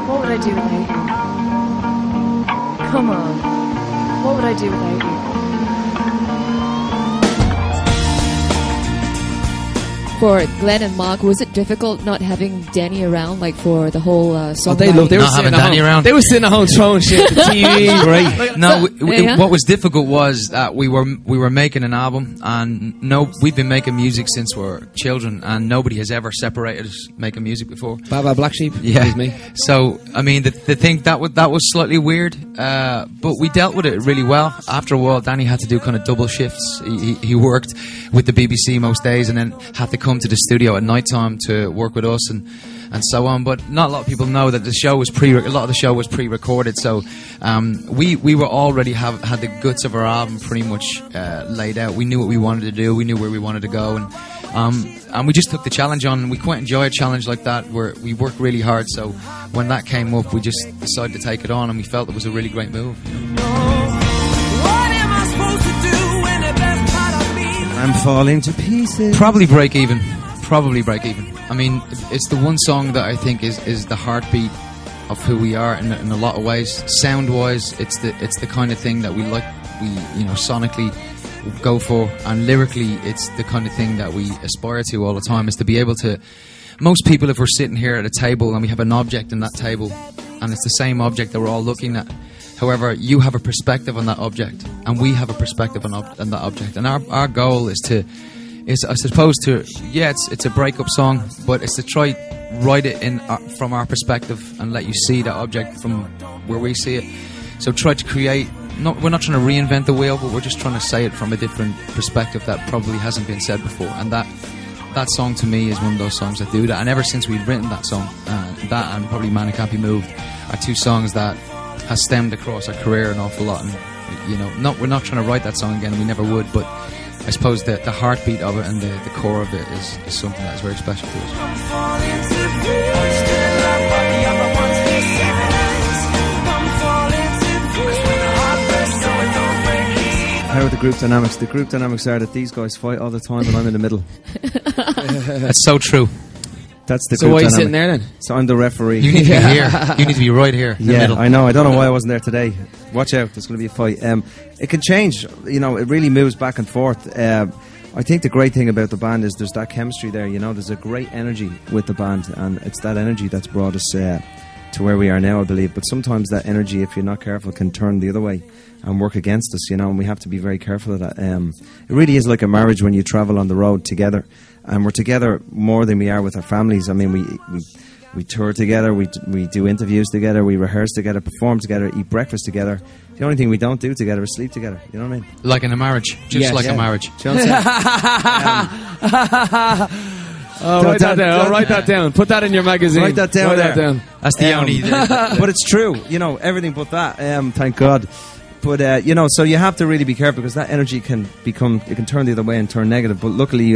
What would I do without you? Come on. What would I do without you? For Glenn and Mark, was it difficult not having Danny around, like for the whole song? They were having Danny around. They were sitting at home throwing shit at the TV. Great. No, what was difficult was that we were making an album, and we've been making music since we were children, and nobody has ever separated us making music before. Bye Black Sheep. Yeah, that was me. So I mean, the thing that was slightly weird, but we dealt with it really well. After a while, Danny had to do kind of double shifts. He worked with the BBC most days, and then had to come to the studio at night time to work with us and so on. But not a lot of people know that the show was a lot of the show was pre-recorded, so we were already had the guts of our album pretty much laid out. We knew what we wanted to do, we knew where we wanted to go, and we just took the challenge on, and we quite enjoy a challenge like that where we work really hard. So when that came up, we just decided to take it on, and we felt it was a really great move. I'm falling to pieces. Probably break even. I mean, it's the one song that I think is the heartbeat of who we are in a lot of ways. Sound wise, it's the kind of thing that we sonically go for, and lyrically it's the kind of thing that we aspire to all the time, is to be able to, most people, if we're sitting here at a table and we have an object in that table and it's the same object that we're all looking at, however, you have a perspective on that object, and we have a perspective on that object. And our goal is I suppose it's a breakup song, but it's to try write it in from our perspective and let you see that object from where we see it. So try to create. We're not trying to reinvent the wheel, but we're just trying to say it from a different perspective that probably hasn't been said before. And that song to me is one of those songs that do that. And ever since we've written that song, that and probably Man Who Can't Be Moved are two songs that has stemmed across our career an awful lot. And we're not trying to write that song again, we never would, but I suppose the heartbeat of it and the core of it is something that's very special to us. How are the group dynamics? The group dynamics are that these guys fight all the time and I'm in the middle. That's so true. That's the so group why are you dynamic. sitting there then? So I'm the referee. You need to be here. You need to be right here in the middle. I know. I don't know why I wasn't there today. Watch out. There's going to be a fight. It can change. It really moves back and forth. I think the great thing about the band is there's that chemistry there. There's a great energy with the band, and it's that energy that's brought us to where we are now, I believe. But sometimes that energy, if you're not careful, can turn the other way and work against us, and we have to be very careful of that. It really is like a marriage when you travel on the road together, and we're together more than we are with our families. I mean, we tour together, we do interviews together, we rehearse together, perform together, eat breakfast together. The only thing we don't do together is sleep together. You know what I mean? Like in a marriage, just like a marriage. Do you know what I'm saying? Write that down. Write that down. Put that in your magazine. Write that down. That's the only. But it's true. Everything but that. Thank God. But so you have to really be careful, because that energy can turn the other way and turn negative. But luckily,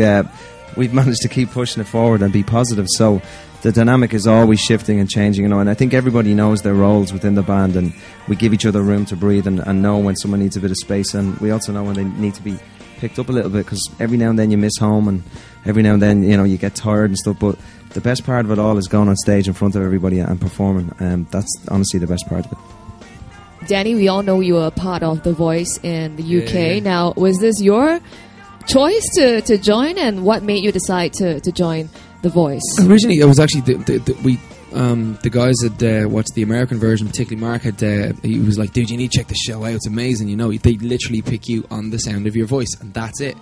we've managed to keep pushing it forward and be positive. So the dynamic is always shifting and changing, and I think everybody knows their roles within the band, and we give each other room to breathe and know when someone needs a bit of space, and we also know when they need to be picked up a little bit, because every now and then you miss home, and every now and then you get tired and stuff. But the best part of it all is going on stage in front of everybody and performing, and that's honestly the best part of it. Danny, we all know you were a part of The Voice in the UK. Yeah. Now, was this your choice to join, and what made you decide to join The Voice? Originally, it was actually the guys that watched the American version, particularly Mark, he was like, dude, you need to check the show out, it's amazing. They literally pick you on the sound of your voice, and that's it.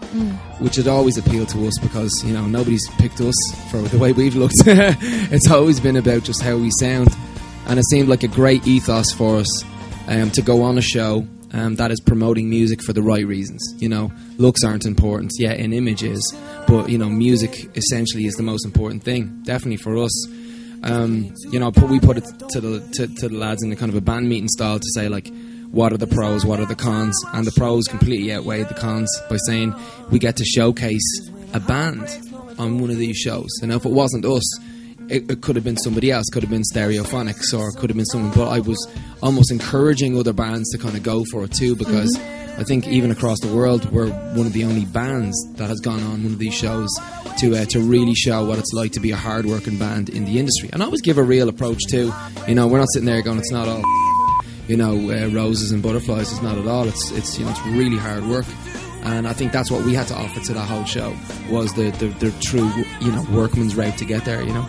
Which had always appealed to us, because nobody's picked us for the way we've looked. It's always been about just how we sound, and it seemed like a great ethos for us to go on a show that is promoting music for the right reasons. Looks aren't important, an image is, but music essentially is the most important thing, definitely for us. We put it to the lads in a kind of a band meeting style to say, like, what are the pros, what are the cons, and the pros completely outweighed the cons by saying we get to showcase a band on one of these shows. If it wasn't us, it could have been somebody else, could have been Stereophonics, or could have been someone, but I was almost encouraging other bands to kind of go for it too, because I think even across the world, we're one of the only bands that has gone on one of these shows to really show what it's like to be a hard-working band in the industry. And always give a real approach too. You know, we're not sitting there going, it's not all, you know, roses and butterflies. It's not at all. It's you know, it's really hard work. And I think that's what we had to offer to that whole show, was the true, you know, workman's rate to get there, you know.